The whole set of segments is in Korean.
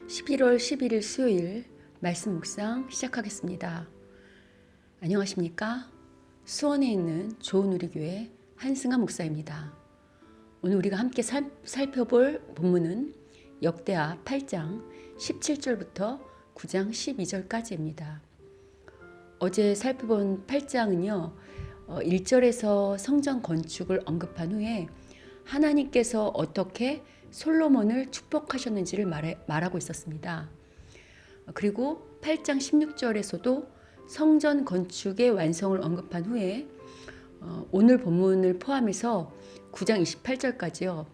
11월 11일 수요일 말씀 묵상 시작하겠습니다. 안녕하십니까? 수원에 있는 좋은우리교회 한승아 목사입니다. 오늘 우리가 함께 살펴볼 본문은 역대하 8장 17절부터 9장 12절까지입니다. 어제 살펴본 8장은요. 1절에서 성전 건축을 언급한 후에 하나님께서 어떻게 솔로몬을 축복하셨는지를 말하고 있었습니다. 그리고 8장 16절에서도 성전 건축의 완성을 언급한 후에 오늘 본문을 포함해서 9장 28절까지요.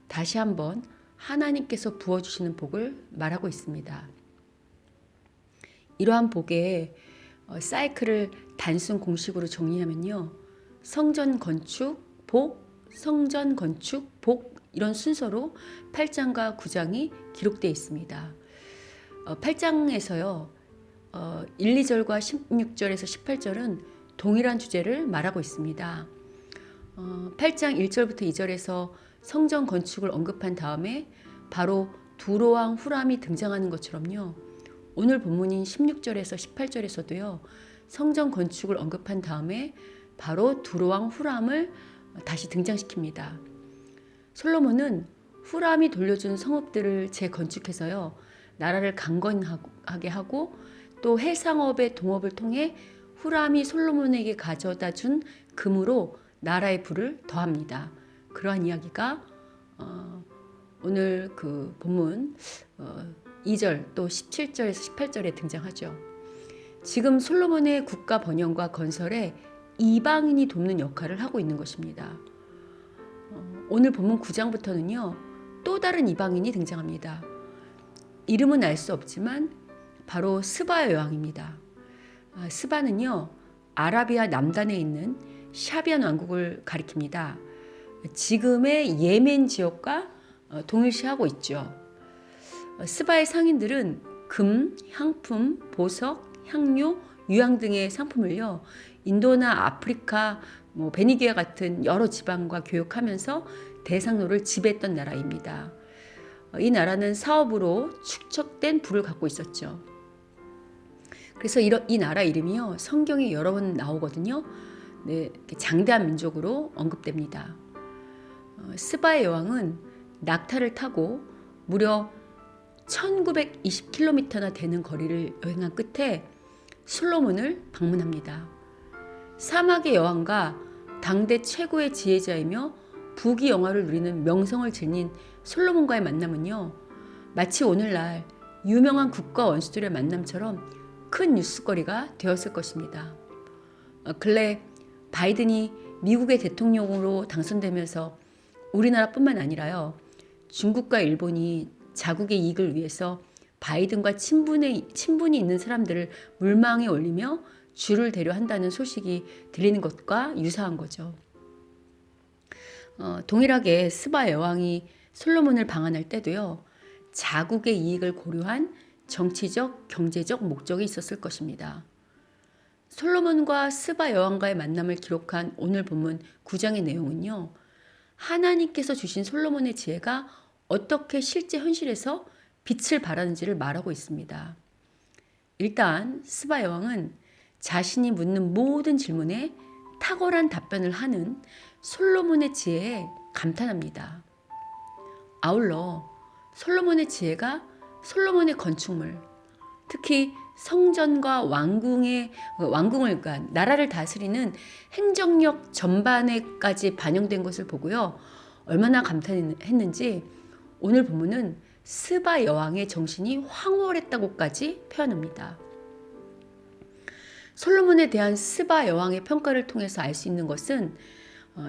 다시 한번 하나님께서 부어주시는 복을 말하고 있습니다. 이러한 복의 사이클을 단순 공식으로 정리하면요. 성전 건축, 복, 성전 건축, 복 이런 순서로 8장과 9장이 기록되어 있습니다. 8장에서요. 1, 2절과 16절에서 18절은 동일한 주제를 말하고 있습니다. 8장 1절부터 2절에서 성전 건축을 언급한 다음에 바로 두로왕 후람이 등장하는 것처럼요. 오늘 본문인 16절에서 18절에서도요. 성전 건축을 언급한 다음에 바로 두로왕 후람을 다시 등장시킵니다. 솔로몬은 후람이 돌려준 성읍들을 재건축해서요. 나라를 강건하게 하고 또 해상업의 동업을 통해 후람이 솔로몬에게 가져다 준 금으로 나라의 부를 더합니다. 그러한 이야기가 오늘 그 본문 2절 또 17절에서 18절에 등장하죠. 지금 솔로몬의 국가 번영과 건설에 이방인이 돕는 역할을 하고 있는 것입니다. 오늘 본문 9장부터는요. 또 다른 이방인이 등장합니다. 이름은 알 수 없지만 바로 스바의 여왕입니다. 스바는요. 아라비아 남단에 있는 샤비안 왕국을 가리킵니다. 지금의 예멘 지역과 동일시하고 있죠. 스바의 상인들은 금, 향품, 보석, 향료, 유향 등의 상품을요. 인도나 아프리카, 베니기아 같은 여러 지방과 교역하면서 대상로를 지배했던 나라입니다. 이 나라는 사업으로 축적된 부를 갖고 있었죠. 그래서 이 나라 이름이요. 성경에 여러 번 나오거든요. 네, 장대한 민족으로 언급됩니다. 스바의 여왕은 낙타를 타고 무려 1920km나 되는 거리를 여행한 끝에 솔로몬을 방문합니다. 사막의 여왕과 당대 최고의 지혜자이며 부귀영화를 누리는 명성을 지닌 솔로몬과의 만남은요. 마치 오늘날 유명한 국가 원수들의 만남처럼 큰 뉴스거리가 되었을 것입니다. 근래 바이든이 미국의 대통령으로 당선되면서 우리나라뿐만 아니라요. 중국과 일본이 자국의 이익을 위해서 바이든과 친분이 있는 사람들을 물망에 올리며 줄을 대려 한다는 소식이 들리는 것과 유사한 거죠. 동일하게 스바 여왕이 솔로몬을 방한할 때도요. 자국의 이익을 고려한 정치적, 경제적 목적이 있었을 것입니다. 솔로몬과 스바 여왕과의 만남을 기록한 오늘 본문 9장의 내용은요. 하나님께서 주신 솔로몬의 지혜가 어떻게 실제 현실에서 빛을 발하는지를 말하고 있습니다. 일단 스바 여왕은 자신이 묻는 모든 질문에 탁월한 답변을 하는 솔로몬의 지혜에 감탄합니다. 아울러 솔로몬의 지혜가 솔로몬의 건축물, 특히 성전과 왕궁을 그러니까 나라를 다스리는 행정력 전반에까지 반영된 것을 보고요. 얼마나 감탄했는지 오늘 본문은 스바 여왕의 정신이 황홀했다고까지 표현합니다. 솔로몬에 대한 스바 여왕의 평가를 통해서 알 수 있는 것은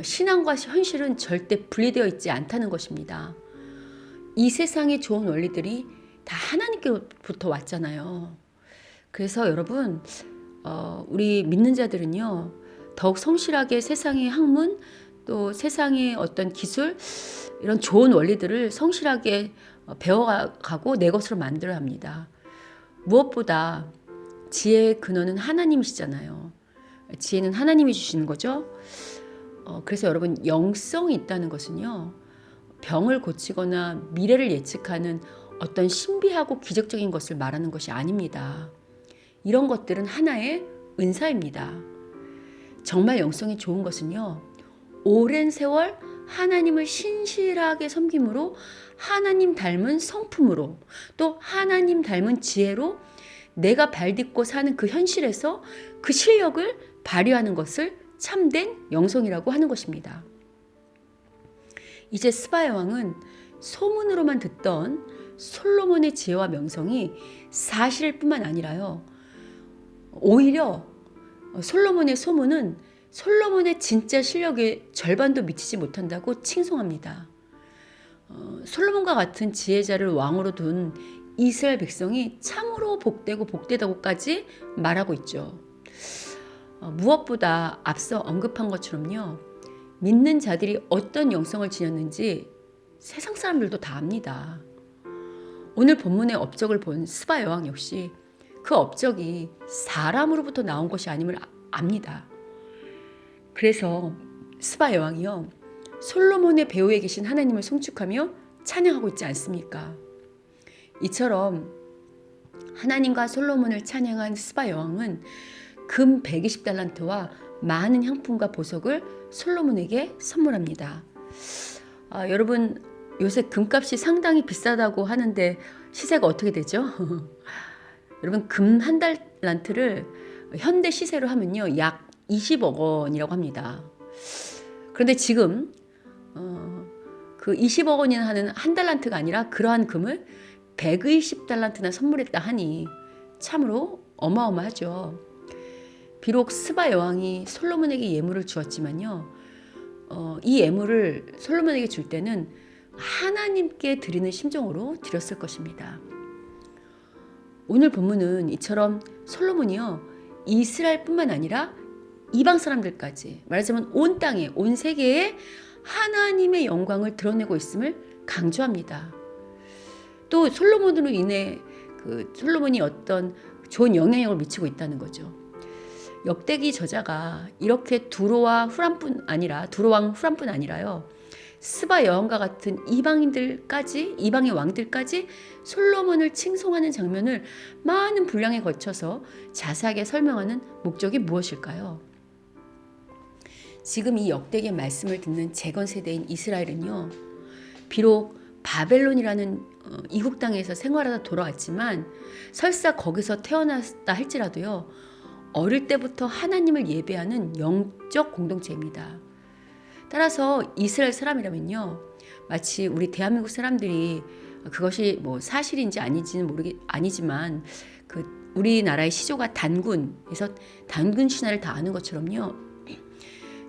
신앙과 현실은 절대 분리되어 있지 않다는 것입니다. 이 세상의 좋은 원리들이 다 하나님께로부터 왔잖아요. 그래서 여러분 우리 믿는 자들은요. 더욱 성실하게 세상의 학문 또 세상의 어떤 기술 이런 좋은 원리들을 성실하게 배워가고 내 것으로 만들어야 합니다. 무엇보다 지혜의 근원은 하나님이시잖아요. 지혜는 하나님이 주시는 거죠. 그래서 여러분 영성이 있다는 것은요. 병을 고치거나 미래를 예측하는 어떤 신비하고 기적적인 것을 말하는 것이 아닙니다. 이런 것들은 하나의 은사입니다. 정말 영성이 좋은 것은요, 오랜 세월 하나님을 신실하게 섬김으로 하나님 닮은 성품으로 또 하나님 닮은 지혜로 내가 발딛고 사는 그 현실에서 그 실력을 발휘하는 것을 참된 영성이라고 하는 것입니다. 이제 스바야 왕은 소문으로만 듣던 솔로몬의 지혜와 명성이 사실일 뿐만 아니라요, 오히려 솔로몬의 소문은 솔로몬의 진짜 실력의 절반도 미치지 못한다고 칭송합니다. 솔로몬과 같은 지혜자를 왕으로 둔 이스라엘 백성이 참으로 복되고 복되다고까지 말하고 있죠. 무엇보다 앞서 언급한 것처럼요, 믿는 자들이 어떤 영성을 지녔는지 세상 사람들도 다 압니다. 오늘 본문의 업적을 본 스바 여왕 역시 그 업적이 사람으로부터 나온 것이 아님을 압니다. 그래서 스바 여왕이요, 솔로몬의 배후에 계신 하나님을 송축하며 찬양하고 있지 않습니까? 이처럼 하나님과 솔로몬을 찬양한 스바 여왕은 금 120달란트와 많은 향품과 보석을 솔로몬에게 선물합니다. 여러분, 요새 금값이 상당히 비싸다고 하는데 시세가 어떻게 되죠? 여러분, 금 한 달란트를 현대 시세로 하면요, 약 20억 원이라고 합니다. 그런데 지금 그 20억 원이나 하는 한 달란트가 아니라 그러한 금을 120달란트나 선물했다 하니 참으로 어마어마하죠. 비록 스바 여왕이 솔로몬에게 예물을 주었지만요, 이 예물을 솔로몬에게 줄 때는 하나님께 드리는 심정으로 드렸을 것입니다. 오늘 본문은 이처럼 솔로몬이요, 이스라엘뿐만 아니라 이방 사람들까지, 말하자면 온 땅에, 온 세계에 하나님의 영광을 드러내고 있음을 강조합니다. 또 솔로몬으로 인해 솔로몬이 어떤 좋은 영향력을 미치고 있다는 거죠. 역대기 저자가 이렇게 두로왕 후람뿐 아니라요, 스바 여왕과 같은 이방의 왕들까지 솔로몬을 칭송하는 장면을 많은 분량에 걸쳐서 자세하게 설명하는 목적이 무엇일까요? 지금 이 역대기의 말씀을 듣는 재건 세대인 이스라엘은요, 비록 바벨론이라는 이국 땅에서 생활하다 돌아왔지만 설사 거기서 태어났다 할지라도요, 어릴 때부터 하나님을 예배하는 영적 공동체입니다. 따라서 이스라엘 사람이라면요, 마치 우리 대한민국 사람들이 그것이 뭐 사실인지 아니지만 우리나라의 시조가 단군에서 단군 신화를 다 아는 것처럼요,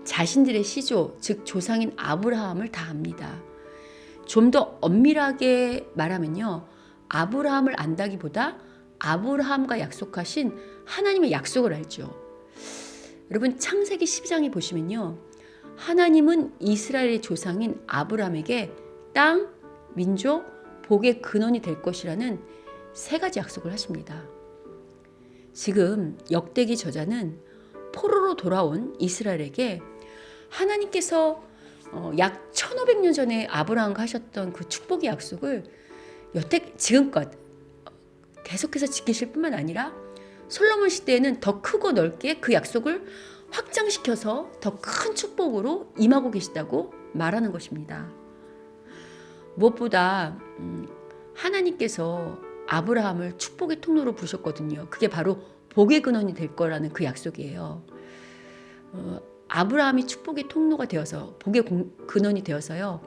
자신들의 시조, 즉 조상인 아브라함을 다 압니다. 좀 더 엄밀하게 말하면요, 아브라함을 안다기보다 아브라함과 약속하신 하나님의 약속을 알죠. 여러분, 창세기 12장에 보시면요, 하나님은 이스라엘의 조상인 아브라함에게 땅, 민족, 복의 근원이 될 것이라는 세 가지 약속을 하십니다. 지금 역대기 저자는 포로로 돌아온 이스라엘에게 하나님께서 약 1500년 전에 아브라함과 하셨던 그 축복의 약속을 지금껏 계속해서 지키실 뿐만 아니라 솔로몬 시대에는 더 크고 넓게 그 약속을 확장시켜서 더 큰 축복으로 임하고 계시다고 말하는 것입니다. 무엇보다 하나님께서 아브라함을 축복의 통로로 부르셨거든요. 그게 바로 복의 근원이 될 거라는 그 약속이에요. 아브라함이 축복의 통로가 되어서, 복의 근원이 되어서요,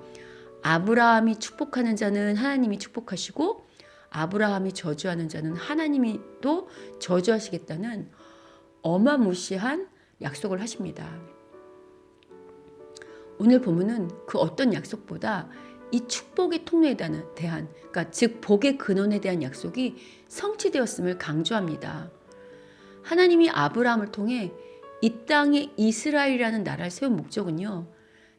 아브라함이 축복하는 자는 하나님이 축복하시고 아브라함이 저주하는 자는 하나님이 또 저주하시겠다는 어마무시한 약속을 하십니다. 오늘 본문은 그 어떤 약속보다 이 축복의 통로에 대한, 그러니까 즉 복의 근원에 대한 약속이 성취되었음을 강조합니다. 하나님이 아브라함을 통해 이 땅에 이스라엘이라는 나라를 세운 목적은요,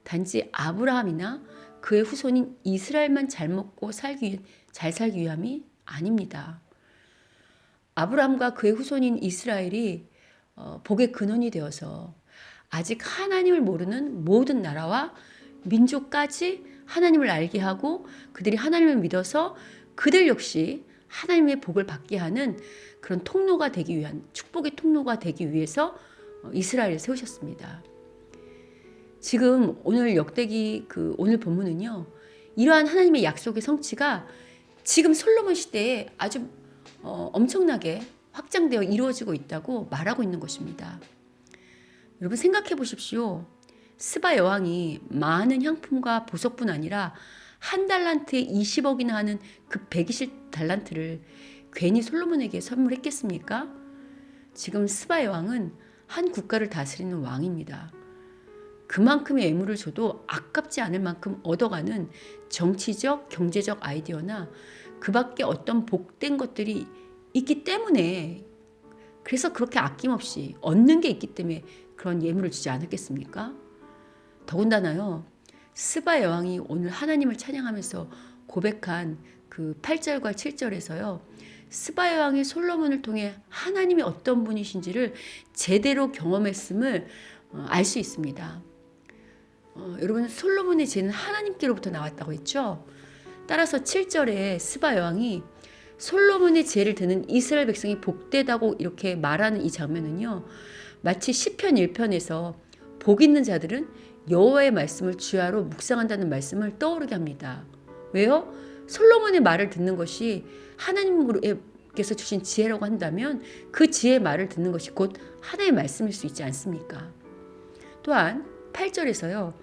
단지 아브라함이나 그의 후손인 이스라엘만 잘 먹고 잘 살기 위함이 아닙니다. 아브라함과 그의 후손인 이스라엘이 복의 근원이 되어서 아직 하나님을 모르는 모든 나라와 민족까지 하나님을 알게 하고 그들이 하나님을 믿어서 그들 역시 하나님의 복을 받게 하는 그런 통로가 되기 위한, 축복의 통로가 되기 위해서 이스라엘을 세우셨습니다. 지금 오늘 역대기 오늘 본문은요, 이러한 하나님의 약속의 성취가 지금 솔로몬 시대에 아주 엄청나게 확장되어 이루어지고 있다고 말하고 있는 것입니다. 여러분 생각해 보십시오. 스바 여왕이 많은 향품과 보석뿐 아니라 한 달란트에 20억이나 하는 그 120달란트를 괜히 솔로몬에게 선물했겠습니까? 지금 스바 여왕은 한 국가를 다스리는 왕입니다. 그만큼의 예물을 줘도 아깝지 않을 만큼 얻어가는 정치적, 경제적 아이디어나 그 밖에 어떤 복된 것들이 있기 때문에, 그래서 그렇게 아낌없이 얻는 게 있기 때문에 그런 예물을 주지 않았겠습니까? 더군다나요, 스바 여왕이 오늘 하나님을 찬양하면서 고백한 그 8절과 7절에서요, 스바 여왕이 솔로몬을 통해 하나님이 어떤 분이신지를 제대로 경험했음을 알 수 있습니다. 여러분, 솔로몬의 죄는 하나님께로부터 나왔다고 했죠. 따라서 7절에 스바 여왕이 솔로몬의 죄를 드는 이스라엘 백성이 복되다고 이렇게 말하는 이 장면은요, 마치 시편 1편에서 복 있는 자들은 여호와의 말씀을 주야로 묵상한다는 말씀을 떠오르게 합니다. 왜요? 솔로몬의 말을 듣는 것이 하나님께서 주신 지혜라고 한다면 그 지혜의 말을 듣는 것이 곧 하나님의 말씀일 수 있지 않습니까? 또한 8절에서요,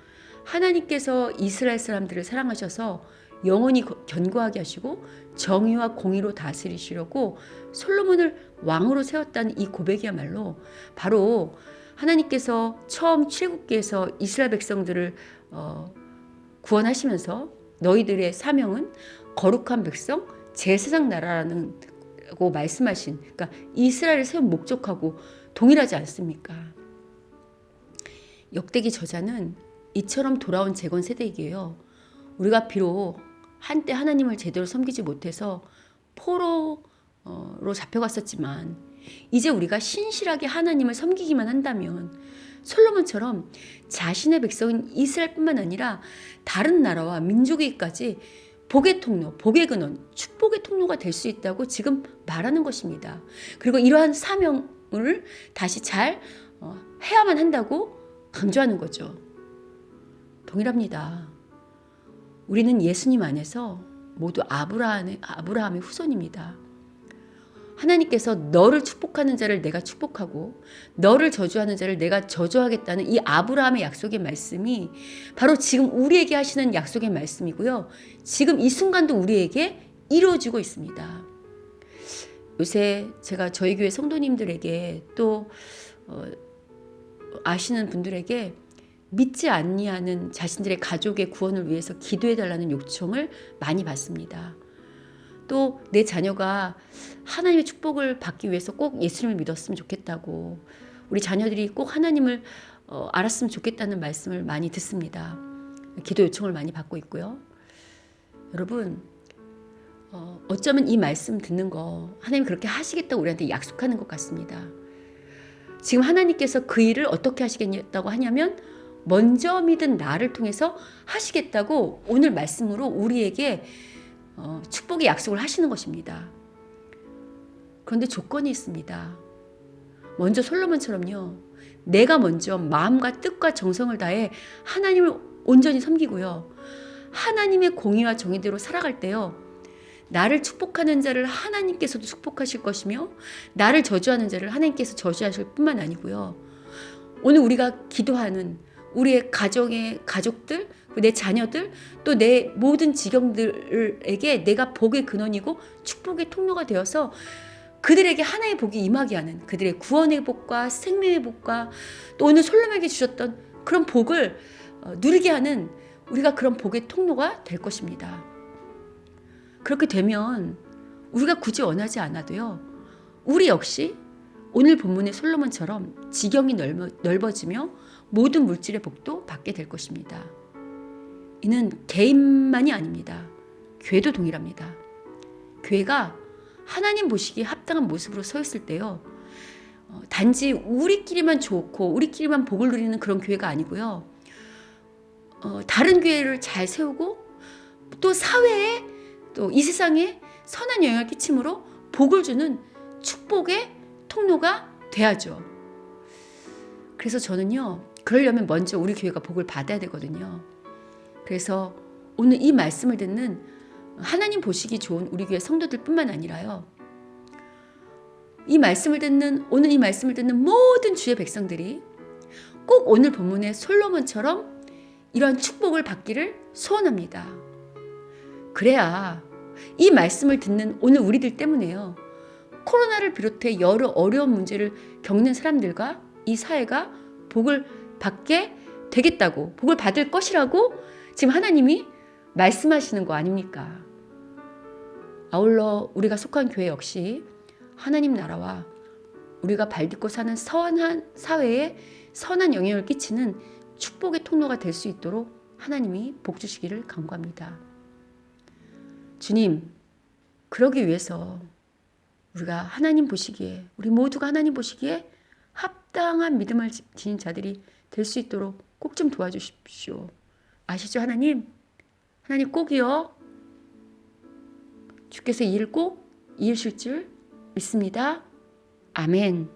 하나님께서 이스라엘 사람들을 사랑하셔서 영원히 견고하게 하시고 정의와 공의로 다스리시려고 솔로몬을 왕으로 세웠다는 이 고백이야말로 바로 하나님께서 처음 출애굽기에서 이스라엘 백성들을 구원하시면서 너희들의 사명은 거룩한 백성, 제사장 나라라는 고 말씀하신, 그러니까 이스라엘을 세운 목적하고 동일하지 않습니까? 역대기 저자는 이처럼 돌아온 재건 세대이기에요. 우리가 비록 한때 하나님을 제대로 섬기지 못해서 포로로 잡혀갔었지만 이제 우리가 신실하게 하나님을 섬기기만 한다면 솔로몬처럼 자신의 백성인 이스라엘뿐만 아니라 다른 나라와 민족에게까지 복의 통로, 복의 근원, 축복의 통로가 될 수 있다고 지금 말하는 것입니다. 그리고 이러한 사명을 다시 잘 해야만 한다고 강조하는 거죠. 동일합니다. 우리는 예수님 안에서 모두 아브라함의 후손입니다. 하나님께서 너를 축복하는 자를 내가 축복하고 너를 저주하는 자를 내가 저주하겠다는 이 아브라함의 약속의 말씀이 바로 지금 우리에게 하시는 약속의 말씀이고요. 지금 이 순간도 우리에게 이루어지고 있습니다. 요새 제가 저희 교회 성도님들에게 또 아시는 분들에게 믿지 아니하는 자신들의 가족의 구원을 위해서 기도해달라는 요청을 많이 받습니다. 또 내 자녀가 하나님의 축복을 받기 위해서 꼭 예수님을 믿었으면 좋겠다고, 우리 자녀들이 꼭 하나님을 알았으면 좋겠다는 말씀을 많이 듣습니다. 기도 요청을 많이 받고 있고요. 여러분, 어쩌면 이 말씀 듣는 거 하나님이 그렇게 하시겠다고 우리한테 약속하는 것 같습니다. 지금 하나님께서 그 일을 어떻게 하시겠다고 하냐면 먼저 믿은 나를 통해서 하시겠다고 오늘 말씀으로 우리에게 축복의 약속을 하시는 것입니다. 그런데 조건이 있습니다. 먼저 솔로몬처럼요, 내가 먼저 마음과 뜻과 정성을 다해 하나님을 온전히 섬기고요, 하나님의 공의와 정의대로 살아갈 때요, 나를 축복하는 자를 하나님께서도 축복하실 것이며 나를 저주하는 자를 하나님께서 저주하실 뿐만 아니고요, 오늘 우리가 기도하는 우리의 가족들, 내 자녀들, 또 내 모든 지경들에게 내가 복의 근원이고 축복의 통로가 되어서 그들에게 하나의 복이 임하게 하는, 그들의 구원의 복과 생명의 복과 또 오늘 솔로몬에게 주셨던 그런 복을 누리게 하는 우리가 그런 복의 통로가 될 것입니다. 그렇게 되면 우리가 굳이 원하지 않아도요, 우리 역시 오늘 본문의 솔로몬처럼 지경이 넓어지며 모든 물질의 복도 받게 될 것입니다. 이는 개인만이 아닙니다. 교회도 동일합니다. 교회가 하나님 보시기에 합당한 모습으로 서 있을 때요, 단지 우리끼리만 좋고 우리끼리만 복을 누리는 그런 교회가 아니고요, 다른 교회를 잘 세우고 또 사회에 또 이 세상에 선한 영향을 끼침으로 복을 주는 축복의 통로가 돼야죠. 그래서 저는요, 그러려면 먼저 우리 교회가 복을 받아야 되거든요. 그래서 오늘 이 말씀을 듣는 하나님 보시기 좋은 우리 교회 성도들 뿐만 아니라요, 오늘 이 말씀을 듣는 모든 주의 백성들이 꼭 오늘 본문의 솔로몬처럼 이러한 축복을 받기를 소원합니다. 그래야 이 말씀을 듣는 오늘 우리들 때문에요, 코로나를 비롯해 여러 어려운 문제를 겪는 사람들과 이 사회가 복을 받게 되겠다고, 복을 받을 것이라고 지금 하나님이 말씀하시는 거 아닙니까? 아울러 우리가 속한 교회 역시 하나님 나라와 우리가 발딛고 사는 선한 사회에 선한 영향을 끼치는 축복의 통로가 될 수 있도록 하나님이 복 주시기를 간구합니다. 주님, 그러기 위해서 우리가 하나님 보시기에, 우리 모두가 하나님 보시기에 합당한 믿음을 지닌 자들이 될 수 있도록 꼭 좀 도와주십시오. 아시죠, 하나님? 하나님 꼭이요. 주께서 이 일을 꼭 이으실 줄 믿습니다. 아멘.